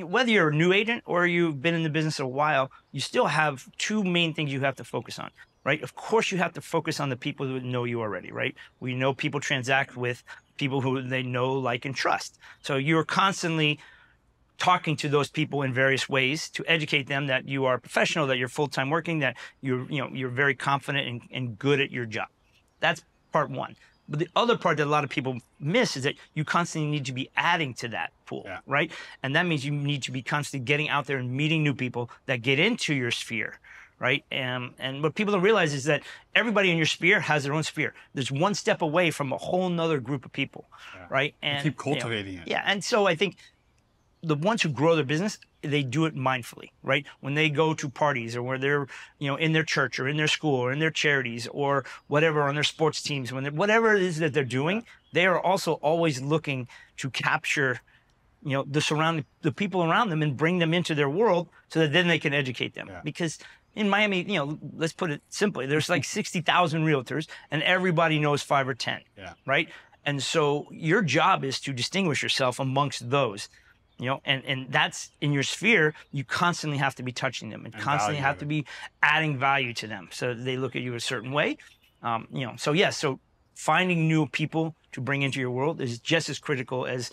whether you're a new agent or you've been in the business a while, you still have two main things you have to focus on, right? Of course, you have to focus on the people who know you already, right? We know people transact with people who they know, like, and trust. So you're constantly talking to those people in various ways to educate them that you are a professional, that you're full-time working, that you're very confident and good at your job. That's part one. But the other part that a lot of people miss is that you constantly need to be adding to that pool, right? And that means you need to be constantly getting out there and meeting new people that get into your sphere, right? And what people don't realize is that everybody in your sphere has their own sphere. There's one step away from a whole nother group of people, right? And keep cultivating it. Yeah, and so I think the ones who grow their business, they do it mindfully, right? When they go to parties or where they're, in their church or in their school or in their charities or whatever, on their sports teams, whatever it is that they're doing, they are also always looking to capture, the people around them and bring them into their world so that then they can educate them. Because in Miami, let's put it simply, there's like 60,000 realtors and everybody knows 5 or 10, right? And so your job is to distinguish yourself amongst those. And that's in your sphere. You constantly have to be touching them and constantly have to be adding value to them so they look at you a certain way. So finding new people to bring into your world is just as critical as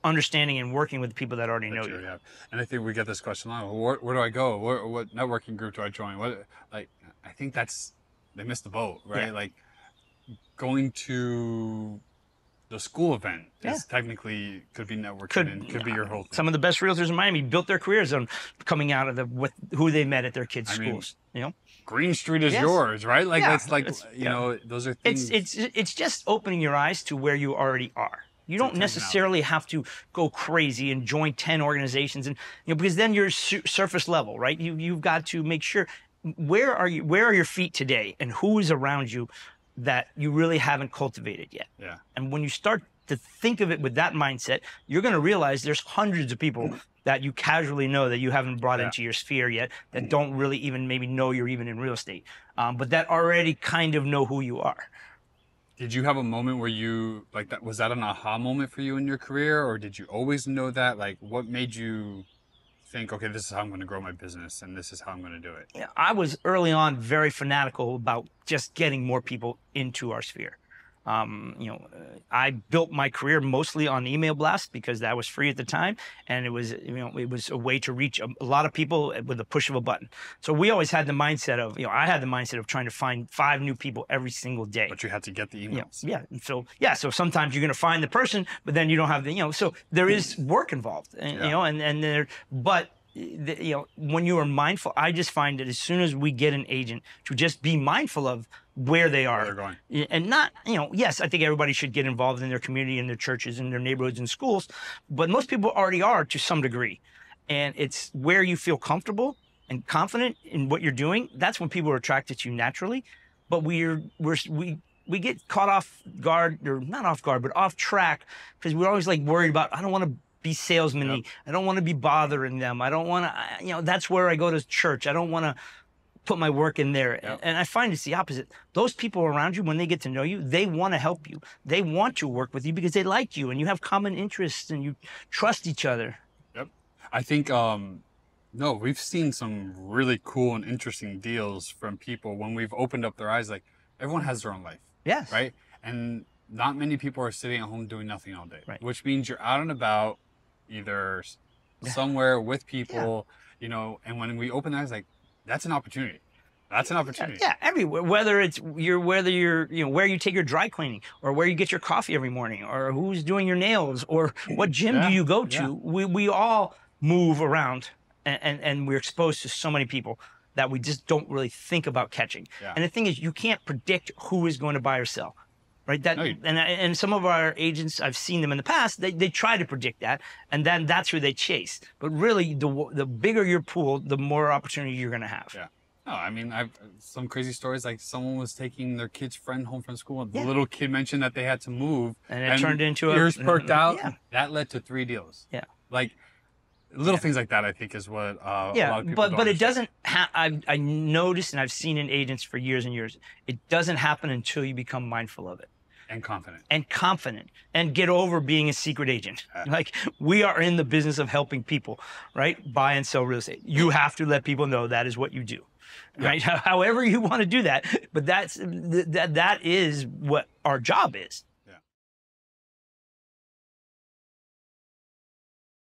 understanding and working with the people that already know you. And I think we get this question a lot. Where do I go? What networking group do I join? I think they missed the boat, right? Like going to the school event is technically could be networking and could be your whole thing. Some of the best realtors in Miami built their careers on coming out of with who they met at their kids' schools. Green Street is yours, right? Like that's like those are things. It's just opening your eyes to where you already are. You don't necessarily have to go crazy and join 10 organizations, and because then you're surface level, right? You've got to make sure where are your feet today, and who is around you that you really haven't cultivated yet. And when you start to think of it with that mindset, you're going to realize there's hundreds of people that you casually know that you haven't brought into your sphere yet, that don't really even maybe know you're even in real estate, but that already kind of know who you are. Did you have a moment where you, like, that was that an aha moment for you in your career, or did you always know that? Like, what made you think, okay, this is how I'm going to grow my business and this is how I'm going to do it? Yeah, I was early on very fanatical about just getting more people into our sphere. I built my career mostly on email blasts because that was free at the time, and it was a way to reach a lot of people with the push of a button. So we always had the mindset of, I had the mindset of trying to find 5 new people every single day. But you had to get the emails. So sometimes you're going to find the person, but then you don't have the, so there is work involved, when you are mindful, I just find that as soon as we get an agent to just be mindful of where they are, where they're going. And not, yes, I think everybody should get involved in their community, in their churches, in their neighborhoods and schools, but most people already are to some degree. And it's where you feel comfortable and confident in what you're doing. That's when people are attracted to you naturally. But we get caught off guard, or not off guard, but off track, because we're always like worried about, I don't want to be salesman-y. I don't want to be bothering them. I don't want to, that's where I go to church. I don't want to put my work in there. And I find it's the opposite. Those people around you, when they get to know you, they want to help you. They want to work with you because they like you and you have common interests and you trust each other. I think, we've seen some really cool and interesting deals from people when we've opened up their eyes. Like, everyone has their own life. Yes. Right? And not many people are sitting at home doing nothing all day. Right. Which means you're out and about, either somewhere with people, and when we open their eyes, like, that's an opportunity. That's an opportunity. Yeah, everywhere. Whether you're where you take your dry cleaning, or where you get your coffee every morning, or who's doing your nails, or what gym do you go to. We all move around, and we're exposed to so many people that we just don't really think about catching. And the thing is, you can't predict who is going to buy or sell. Right. And some of our agents, I've seen them in the past, they try to predict that, and then that's who they chase. But really, the bigger your pool, the more opportunity you're going to have. No, I mean, I've some crazy stories, like someone was taking their kid's friend home from school, and the little kid mentioned that they had to move, and it turned into ears perked out. That led to 3 deals. Like little things like that, I think, is what a lot of people but it doesn't. I noticed, and I've seen in agents for years and years, it doesn't happen until you become mindful of it. and confident and get over being a secret agent. Like, we are in the business of helping people, right? Buy and sell real estate. You have to let people know that is what you do, right? However you want to do that, but that is what our job is.